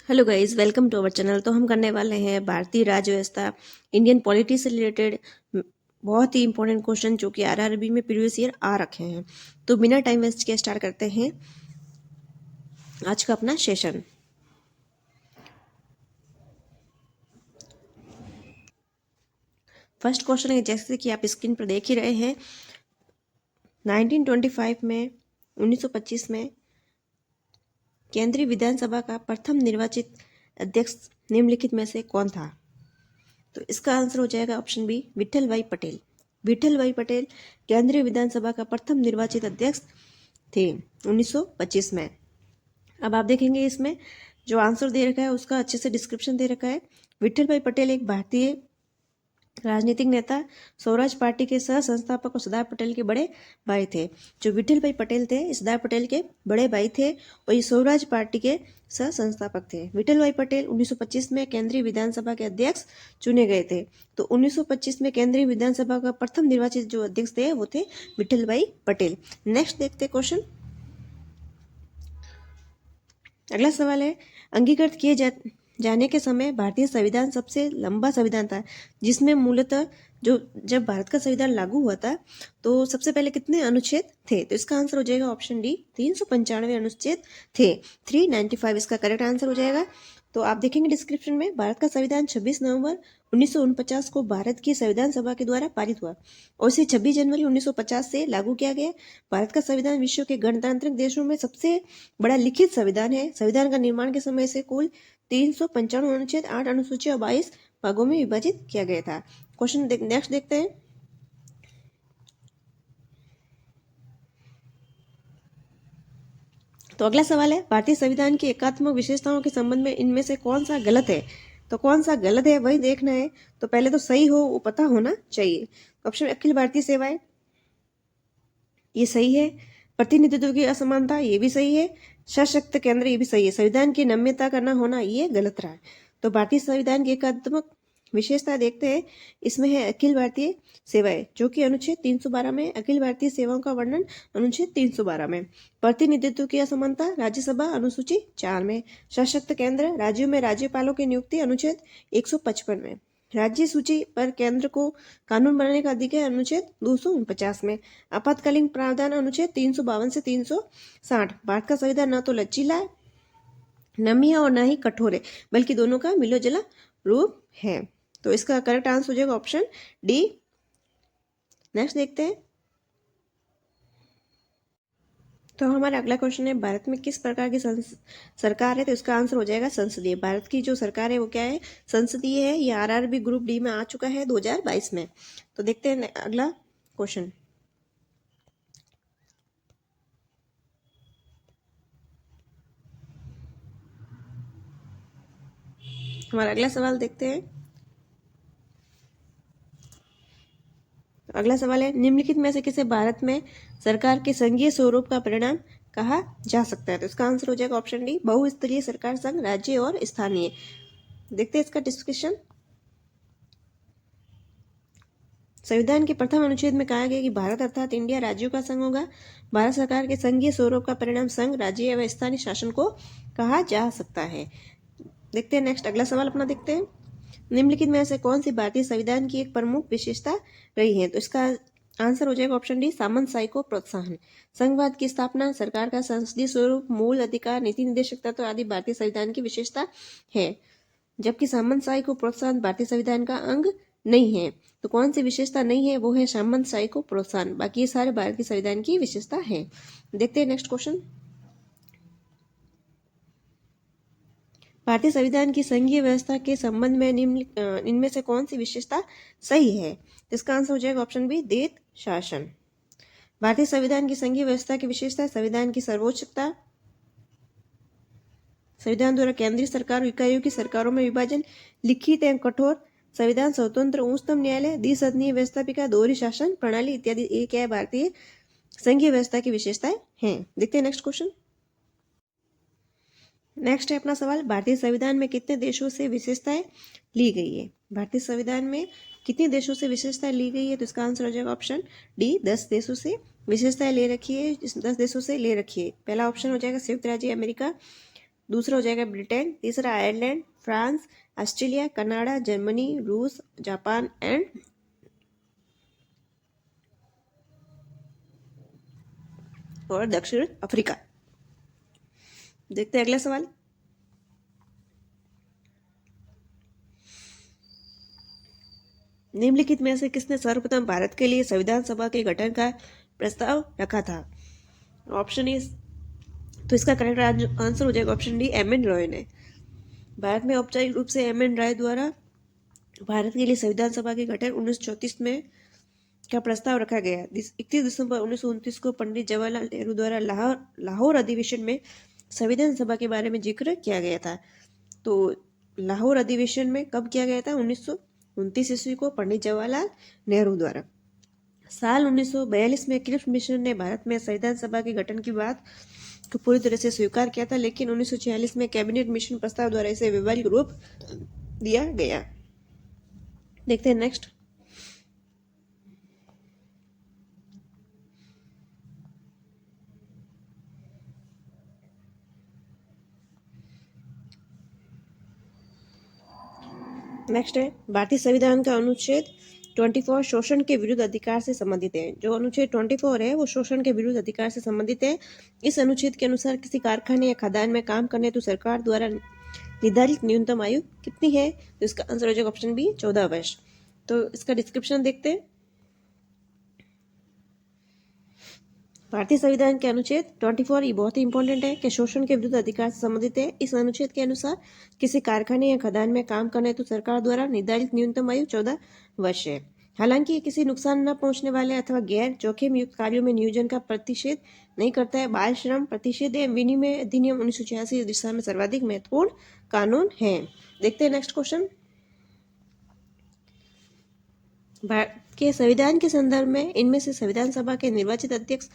Hello guys, welcome to our channel. तो हम करने वाले हैं भारतीय राज्य व्यवस्था, इंडियन पॉलिटी से रिलेटेड बहुत ही इंपॉर्टेंट क्वेश्चन जो कि आरआरबी में प्रीवियस ईयर आ रखे हैं। तो बिना टाइम वेस्ट के स्टार्ट करते हैं आज का अपना सेशन। फर्स्ट क्वेश्चन है, जैसे कि आप स्क्रीन पर देख ही रहे हैं, 1925 में 1925 में केंद्रीय विधानसभा का प्रथम निर्वाचित अध्यक्ष निम्नलिखित में से कौन था? तो इसका आंसर हो जाएगा ऑप्शन बी, विठल भाई पटेल। विठल भाई पटेल केंद्रीय विधानसभा का प्रथम निर्वाचित अध्यक्ष थे 1925 में। अब आप देखेंगे इसमें जो आंसर दे रखा है उसका अच्छे से डिस्क्रिप्शन दे रखा है। विठल भाई पटेल एक भारतीय राजनीतिक नेता, स्वराज पार्टी के सह संस्थापक और सरदार पटेल के बड़े भाई थे। जो विठल भाई पटेल थे सरदार पटेल के बड़े भाई थे और ये स्वराज पार्टी के सह संस्थापक थे। विठल भाई पटेल 1925 में केंद्रीय विधानसभा के अध्यक्ष चुने गए थे। तो 1925 में केंद्रीय विधानसभा का प्रथम निर्वाचित जो अध्यक्ष थे वो थे विठल भाई पटेल। नेक्स्ट देखते क्वेश्चन। अगला सवाल है, अंगीकृत किए जाने के समय भारतीय संविधान सबसे लंबा संविधान था, जिसमें मूलतः जो जब भारत का संविधान लागू हुआ था तो सबसे पहले कितने अनुच्छेद थे? तो इसका आंसर हो जाएगा ऑप्शन डी, 395 अनुच्छेद थे। 395 इसका करेक्ट आंसर हो जाएगा। तो आप देखेंगे डिस्क्रिप्शन में, भारत का संविधान 26 नवंबर 1949 को भारत की संविधान सभा के द्वारा पारित हुआ और इसे 26 जनवरी 1950 से लागू किया गया। भारत का संविधान विश्व के गणतांत्रिक देशों में सबसे बड़ा लिखित संविधान है। संविधान का निर्माण के समय से कुल 395 अनुच्छेद, 8 अनुसूचियां और 22 भागों में विभाजित किया गया था। क्वेश्चन नेक्स्ट देखते हैं। तो अगला सवाल है, भारतीय संविधान की एकात्मक विशेषताओं के संबंध में इनमें से कौन सा गलत है? तो कौन सा गलत है वही देखना है। तो पहले तो सही हो वो पता होना चाहिए। ऑप्शन अखिल भारतीय सेवाएं, ये सही है। प्रतिनिधित्व की असमानता, ये भी सही है। सशक्त केंद्र, ये भी सही है। संविधान की नम्यता का न होना, ये गलत रहा। तो भारतीय संविधान की एकात्मक विशेषता देखते हैं। इसमें है अखिल भारतीय सेवाएं, जो कि अनुच्छेद 312 में, अखिल भारतीय सेवाओं का वर्णन अनुच्छेद 312 में। प्रतिनिधित्व की असमानता राज्यसभा अनुसूची 4 में। सशक्त केंद्र, राज्यों में राज्यपालों की नियुक्ति अनुच्छेद 155 में। राज्य सूची पर केंद्र को कानून बनाने का अधिकार अनुच्छेद 249 में। आपातकालीन प्रावधान अनुच्छेद 352 से 360। भारत का संविधान न तो लचीला है, नमी है और न ही कठोर है, बल्कि दोनों का मिलोजुला रूप है। तो इसका करेक्ट आंसर हो जाएगा ऑप्शन डी। नेक्स्ट देखते हैं। तो हमारा अगला क्वेश्चन है, भारत में किस प्रकार की सरकार है? तो इसका आंसर हो जाएगा संसदीय। भारत की जो सरकार है वो क्या है? संसदीय है। ये आरआरबी ग्रुप डी में आ चुका है 2022 में। तो देखते हैं अगला क्वेश्चन। हमारा अगला सवाल देखते हैं। अगला सवाल है, निम्नलिखित में से किसे भारत में सरकार के संघीय स्वरूप का परिणाम कहा जा सकता है? तो इसका आंसर हो जाएगा ऑप्शन डी, बहुस्तरीय सरकार, संघ, राज्य और स्थानीय। देखते हैं इसका डिस्कशन। संविधान के प्रथम अनुच्छेद में कहा गया कि भारत अर्थात इंडिया राज्यों का संघ होगा। भारत सरकार के संघीय स्वरूप का परिणाम संघ, राज्य एवं स्थानीय शासन को कहा जा सकता है। देखते हैं नेक्स्ट अगला सवाल अपना देखते हैं। निम्नलिखित में से कौन सी भारतीय संविधान की एक प्रमुख विशेषता रही है? तो इसका आंसर हो जाएगा ऑप्शन डी, सामंतशाही को प्रोत्साहन। संघवाद की स्थापना, सरकार का संसदीय स्वरूप, मूल अधिकार, नीति निर्देशक तत्व आदि भारतीय संविधान की विशेषता है, जबकि सामंतशाही को प्रोत्साहन भारतीय संविधान का अंग नहीं है। तो कौन सी विशेषता नहीं है? वो है सामंतशाही को प्रोत्साहन। बाकी ये सारे भारत के संविधान की विशेषता है। देखते हैं नेक्स्ट क्वेश्चन। भारतीय संविधान की संघीय व्यवस्था के संबंध में इनमें से कौन सी विशेषता सही है? इसका आंसर हो जाएगा ऑप्शन बी, देत शासन। भारतीय संविधान की संघीय व्यवस्था की विशेषता है संविधान की सर्वोच्चता, संविधान द्वारा केंद्रीय सरकार और इकाइयों की सरकारों में विभाजन, लिखित एवं कठोर संविधान, स्वतंत्र उच्चतम न्यायालय, द्विसदनीय व्यवस्थापिका, दोहरी शासन प्रणाली इत्यादि। ये क्या है? भारतीय संघीय व्यवस्था की विशेषताएं हैं। देखते हैं नेक्स्ट क्वेश्चन। नेक्स्ट है अपना सवाल, भारतीय संविधान में कितने देशों से विशेषताएं ली गई है? भारतीय संविधान में कितने देशों से विशेषताएं ली गई है? तो इसका आंसर हो जाएगा ऑप्शन डी, 10 देशों से विशेषताएं ले रखी है। 10 देशों से ले रखी है। पहला ऑप्शन हो जाएगा संयुक्त राज्य अमेरिका, दूसरा हो जाएगा ब्रिटेन, तीसरा Ireland, France, Australia, Canada, Germany, रूस, जापान एंड और दक्षिण अफ्रीका। देखते हैं अगला सवाल। निम्नलिखित में से किसने सर्वप्रथम भारत के लिए संविधान सभा के गठन का प्रस्ताव रखा था? ऑप्शन इज, तो इसका करेक्ट आंसर हो जाएगा option D, M N Roy ने। भारत में औपचारिक रूप से एम एन रॉय द्वारा भारत के लिए संविधान सभा के गठन 1934 में का प्रस्ताव रखा गया। 31 दिसंबर 1929 को पंडित जवाहरलाल नेहरू द्वारा लाहौर अधिवेशन में संविधान सभा के बारे में जिक्र किया गया था। तो लाहौर अधिवेशन में कब किया गया था? 1929 ईस्वी को पंडित जवाहरलाल नेहरू द्वारा। साल 1942 में क्रिप्स मिशन ने भारत में संविधान सभा के गठन की बात को पूरी तरह से स्वीकार किया था, लेकिन 1946 में कैबिनेट मिशन प्रस्ताव द्वारा इसे वैधानिक रूप दिया गया। देखते हैं नेक्स्ट। नेक्स्ट है भारतीय संविधान का अनुच्छेद 24 शोषण के विरुद्ध अधिकार से संबंधित है। जो अनुच्छेद 24 है वो शोषण के विरुद्ध अधिकार से संबंधित है। इस अनुच्छेद के अनुसार किसी कारखाने या खदान में काम करने तो सरकार द्वारा निर्धारित न्यूनतम आयु कितनी है? तो इसका आंसर हो जाएगा ऑप्शन बी, 14 वर्ष। तो इसका डिस्क्रिप्शन देखते हैं। भारतीय संविधान के अनुच्छेद 24 ये बहुत ही इंपॉर्टेंट है कि शोषण के विरुद्ध अधिकार से संबंधित है। इस अनुच्छेद के अनुसार किसी कारखाने या खदान में काम करने तो सरकार द्वारा निर्धारित न्यूनतम आयु 14 वर्ष है। हालांकि ये किसी नुकसान न पहुंचने वाले अथवा गैर जोखिम युक्त कार्यों में नियोजन का प्रतिषेध नहीं करता है। बाल श्रम प्रतिषेध विनिमय अधिनियम 1986 इस दिशा में सर्वाधिक महत्वपूर्ण कानून है। देखते हैं नेक्स्ट क्वेश्चन। भारत के संविधान के संदर्भ में इनमें से संविधान सभा के निर्वाचित अध्यक्ष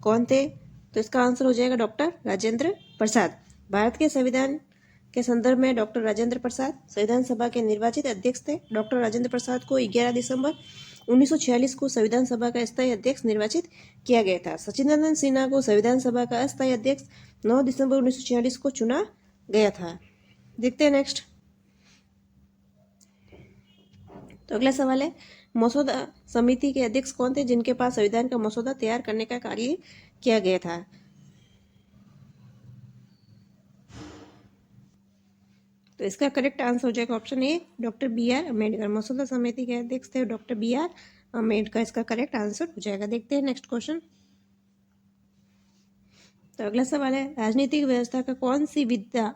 कौन थे? तो इसका आंसर हो जाएगा डॉक्टर राजेंद्र प्रसाद। भारत के संविधान के संदर्भ में डॉक्टर राजेंद्र प्रसाद संविधान सभा के निर्वाचित अध्यक्ष थे। डॉक्टर राजेंद्र प्रसाद को 11 दिसंबर 1946 को संविधान सभा का अस्थायी अध्यक्ष निर्वाचित किया गया था। सचिदानंद सिन्हा को संविधान सभा का अस्थायी अध्यक्ष 9 दिसंबर 1946 को चुना गया था। देखते हैं नेक्स्ट। तो अगला सवाल है मसौदा समिति के अध्यक्ष कौन थे जिनके पास संविधान का मसौदा तैयार करने का कार्य किया गया था? तो इसका करेक्ट आंसर हो जाएगा option A, doctor B R Ambedkar. मसौदा समिति के अध्यक्ष थे डॉक्टर बी आर अम्बेडकर। इसका करेक्ट आंसर हो जाएगा। देखते हैं नेक्स्ट क्वेश्चन। तो अगला सवाल है राजनीतिक व्यवस्था का कौन सी विधा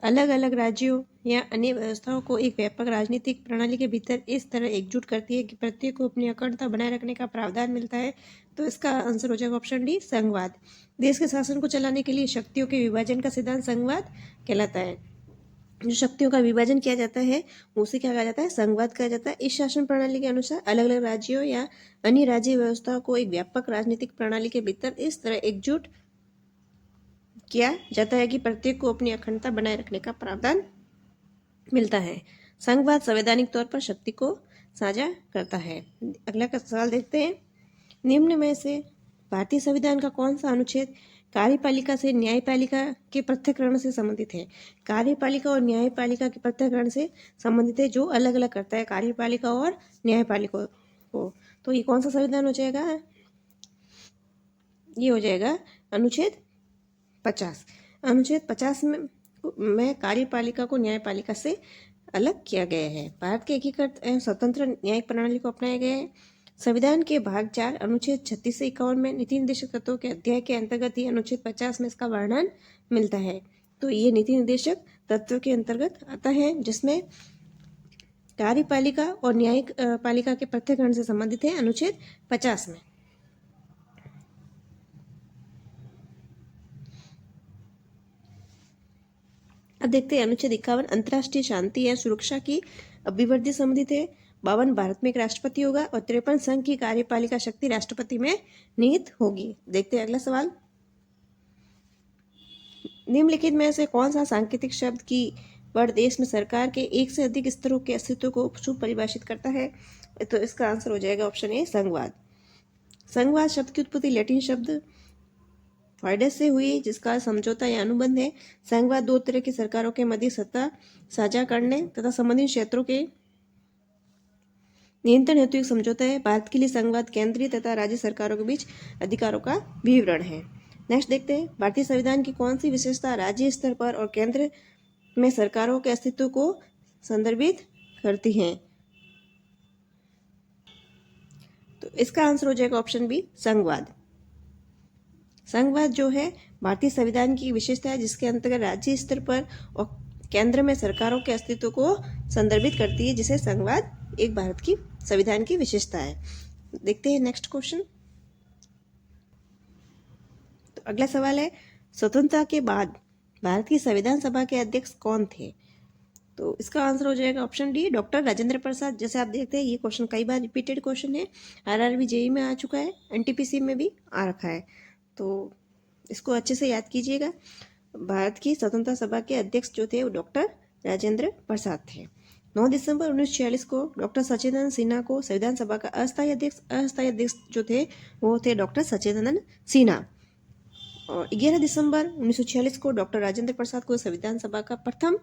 अलग अलग राज्यों या अन्य व्यवस्थाओं को एक व्यापक राजनीतिक प्रणाली के भीतर इस तरह एकजुट करती है कि प्रत्येक को अपनी अखंडता बनाए रखने का प्रावधान मिलता है? तो इसका आंसर हो जाएगा ऑप्शन डी, संघवाद। देश के शासन को चलाने के लिए शक्तियों के विभाजन का सिद्धांत संघवाद कहलाता है। जो शक्तियों का विभाजन किया जाता है उसे क्या कहा जाता है? संघवाद कहा जाता है। इस शासन प्रणाली के अनुसार अलग अलग राज्यों या अन्य राज्य व्यवस्थाओं को एक व्यापक राजनीतिक प्रणाली के भीतर इस तरह एकजुट किया जाता है कि प्रत्येक को अपनी अखंडता बनाए रखने का प्रावधान मिलता है। संघवाद संवैधानिक तौर पर शक्ति को साझा करता है। अगला का सवाल देखते हैं। निम्न में से भारतीय संविधान का कौन सा अनुच्छेद कार्यपालिका से न्यायपालिका के पृथक्करण से संबंधित है? कार्यपालिका और न्यायपालिका के पृथक्करण से संबंधित है, जो अलग अलग करता है कार्यपालिका और न्यायपालिका को। तो ये कौन सा संविधान हो जाएगा? ये हो जाएगा अनुच्छेद 50। अनुच्छेद 50 में कार्यपालिका को न्यायपालिका से अलग किया गया है। भारत के एकीकृत एवं स्वतंत्र न्यायिक प्रणाली को अपनाया गया है। संविधान के भाग 4 अनुच्छेद 36 से 51 में नीति निर्देशक तत्वों के अध्याय के अंतर्गत ही अनुच्छेद 50 में इसका वर्णन मिलता है। तो ये नीति निर्देशक तत्वों के अंतर्गत आता है, जिसमें कार्यपालिका और न्यायिक पालिका के पृथक्करण से संबंधित है अनुच्छेद 50 में। अब देखते हैं अनुच्छेद 51 अंतर्राष्ट्रीय शांति या सुरक्षा की अभिवृद्धि संबंधित है। 52 भारत में एक राष्ट्रपति होगा और 53 संघ की कार्यपालिका शक्ति राष्ट्रपति में निहित होगी। देखते हैं अगला सवाल। निम्नलिखित में से कौन सा सांकेतिक शब्द की वर्ड देश में सरकार के एक से अधिक स्तरों के अस्तित्व को परिभाषित करता है? तो इसका आंसर हो जाएगा ऑप्शन ए, संघवाद। संघवाद शब्द की उत्पत्ति लैटिन शब्द वायडस से हुई, जिसका समझौता या अनुबंध है। संघवाद दो तरह की सरकारों के मध्य सत्ता साझा करने तथा संबंधित क्षेत्रों के नियंत्रण हेतु एक समझौता है। भारत के लिए संघवाद केंद्रीय तथा राज्य सरकारों के बीच अधिकारों का विवरण है। नेक्स्ट देखते हैं, भारतीय संविधान की कौन सी विशेषता राज्य स्तर पर और केंद्र में सरकारों के अस्तित्व को संदर्भित करती हैं? तो इसका आंसर हो जाएगा ऑप्शन बी, संघवाद। संघवाद जो है भारतीय संविधान की विशेषता है, जिसके अंतर्गत राज्य स्तर पर और केंद्र में सरकारों के अस्तित्व को संदर्भित करती है, जिसे संघवाद एक भारत की संविधान की विशेषता है। देखते हैं नेक्स्ट क्वेश्चन। तो अगला सवाल है, स्वतंत्रता के बाद भारत की संविधान सभा के अध्यक्ष कौन थे? तो इसका आंसर हो जाएगा option D, doctor Rajendra Prasad. जैसे आप देखते हैं ये क्वेश्चन कई बार रिपीटेड क्वेश्चन है, आरआरबी जेईई में आ चुका है, एनटीपीसी में भी आ रखा है, तो इसको अच्छे से याद कीजिएगा। भारत की स्वतंत्रता सभा के अध्यक्ष जो थे वो डॉक्टर राजेंद्र प्रसाद थे। 9 दिसंबर 1946 को डॉक्टर सच्चिदानंद सिन्हा को संविधान सभा का अस्थायी अध्यक्ष जो थे वो थे डॉक्टर सच्चिदानंद सिन्हा। और 11 दिसंबर 1946 को डॉक्टर राजेंद्र प्रसाद को संविधान सभा का प्रथम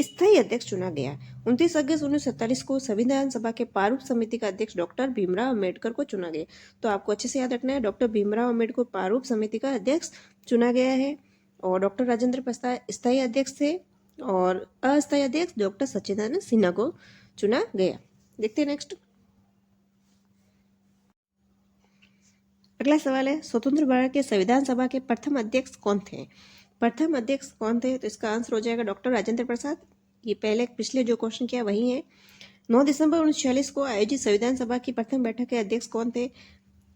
स्थायी अध्यक्ष चुना गया। 29 अगस्त 1947 को संविधान सभा के प्रारूप समिति का अध्यक्ष डॉक्टर भीमराव अम्बेडकर को चुना गया। तो आपको अच्छे से याद रखना है, डॉक्टर भीमराव अम्बेडकर प्रारूप समिति का अध्यक्ष चुना गया है और डॉक्टर राजेंद्र प्रसाद स्थायी अध्यक्ष थे और अस्थायी अध्यक्ष डॉक्टर सच्चिदानंद सिन्हा को चुना गया। देखते हैं नेक्स्ट। अगला सवाल है, स्वतंत्र भारत के संविधान सभा के प्रथम अध्यक्ष कौन थे? प्रथम अध्यक्ष कौन थे? तो इसका आंसर हो जाएगा डॉक्टर राजेंद्र प्रसाद। ये पहले पिछले जो क्वेश्चन किया वही है। 9 दिसंबर 1946 को आयोजित संविधान सभा की प्रथम बैठक के अध्यक्ष कौन थे?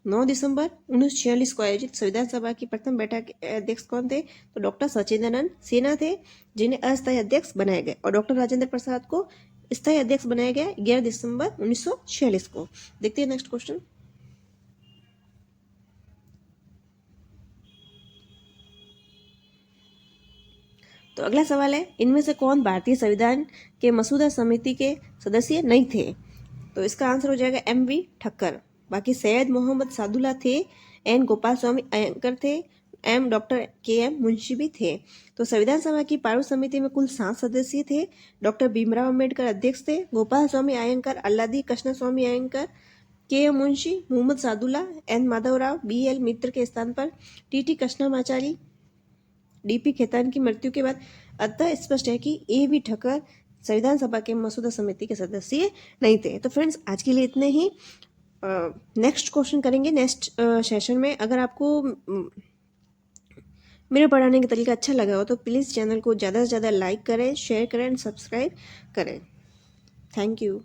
9 दिसंबर 1946 को आयोजित संविधान सभा की प्रथम बैठक के अध्यक्ष कौन थे? तो डॉक्टर सच्चिदानंद सिन्हा थे, जिन्हें अस्थायी अध्यक्ष बनाया गया, और डॉक्टर राजेंद्र प्रसाद को स्थायी अध्यक्ष बनाया गया 11 दिसंबर 1946 को। देखते हैं नेक्स्ट क्वेश्चन। तो अगला सवाल है, इनमें से कौन भारतीय संविधान के मसूदा समिति के सदस्य नहीं थे? तो इसका आंसर हो जाएगा एम.वी. ठक्कर। बाकी सैयद मोहम्मद सादुल्ला थे, एन गोपाल स्वामी अयंकर थे, डॉक्टर के.एम. मुंशी भी थे। तो संविधान सभा की प्रारूप समिति में कुल 7 सदस्य थे। डॉक्टर भीमराव अम्बेडकर अध्यक्ष थे, Gopal Swami Ayyangar, Alladi Krishna Swami Ayyangar, K M. Munshi, Mohammad Saadulla, N Madhavrao, B L. Mitra के स्थान पर टी.टी. कृष्णमाचारी, डीपी खेतान की मृत्यु के बाद अतः स्पष्ट है कि ए.वी. ठक्कर संविधान सभा के मसूदा समिति के सदस्य नहीं थे। तो फ्रेंड्स आज के लिए इतने ही। नेक्स्ट क्वेश्चन करेंगे नेक्स्ट सेशन में। अगर आपको मेरे पढ़ाने का तरीका अच्छा लगा हो तो प्लीज़ चैनल को ज़्यादा से ज़्यादा लाइक करें, शेयर करें एंड सब्सक्राइब करें। Thank you.